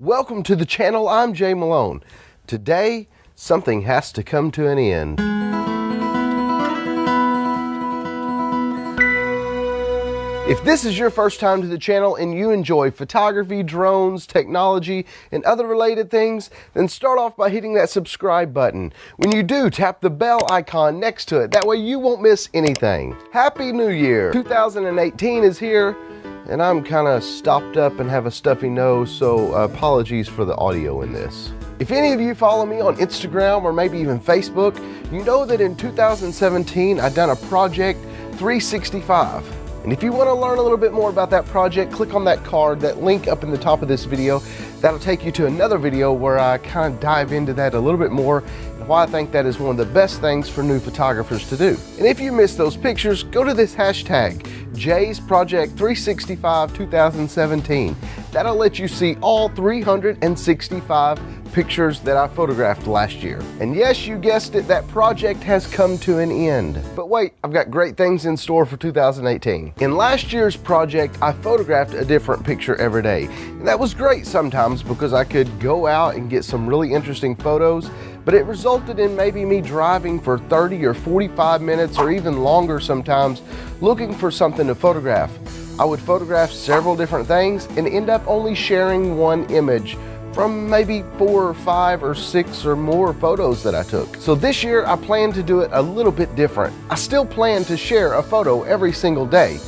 Welcome to the channel. I'm Jay Malone. Today, something has to come to an end. If this is your first time to the channel and you enjoy photography, drones, technology, and other related things, then start off by hitting that subscribe button. When you do, tap the bell icon next to it. That way you won't miss anything. Happy New Year! 2018 is here, and I'm kind of stopped up and have a stuffy nose, so apologies for the audio in this. If any of you follow me on Instagram or maybe even Facebook, you know that in 2017 I've done a project 365. And if you want to learn a little bit more about that project, click on that card, that link up in the top of this video. That'll take you to another video where I kind of dive into that a little bit more and why I think that is one of the best things for new photographers to do. And if you missed those pictures, go to this hashtag, Jay's Project 365 2017. That'll let you see all 365 pictures that I photographed last year. And yes, you guessed it, that project has come to an end. But wait, I've got great things in store for 2018. In last year's project, I photographed a different picture every day. And that was great sometimes because I could go out and get some really interesting photos, but it resulted in maybe me driving for 30 or 45 minutes or even longer sometimes looking for something to photograph. I would photograph several different things and end up only sharing one image from maybe 4 or 5 or 6 or more photos that I took. So this year I plan to do it a little bit different. I still plan to share a photo every single day,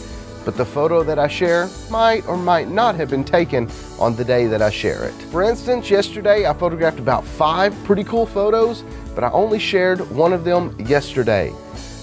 but the photo that I share might or might not have been taken on the day that I share it. For instance, yesterday I photographed about 5 pretty cool photos, but I only shared one of them yesterday.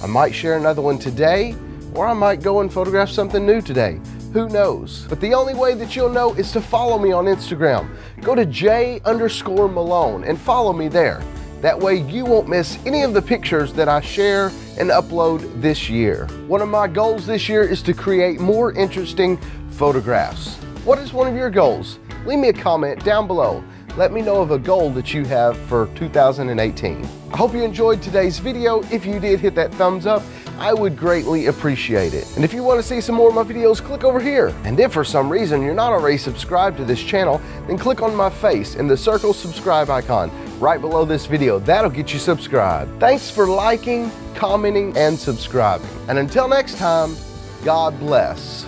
I might share another one today, or I might go and photograph something new today. Who knows? But the only way that you'll know is to follow me on Instagram. Go to J_Malone and follow me there. That way you won't miss any of the pictures that I share and upload this year. One of my goals this year is to create more interesting photographs. What is one of your goals? Leave me a comment down below. Let me know of a goal that you have for 2018. I hope you enjoyed today's video. If you did, hit that thumbs up. I would greatly appreciate it. And if you want to see some more of my videos, click over here. And if for some reason you're not already subscribed to this channel, then click on my face in the circle subscribe icon right below this video. That'll get you subscribed. Thanks for liking, commenting, and subscribing. And until next time, God bless.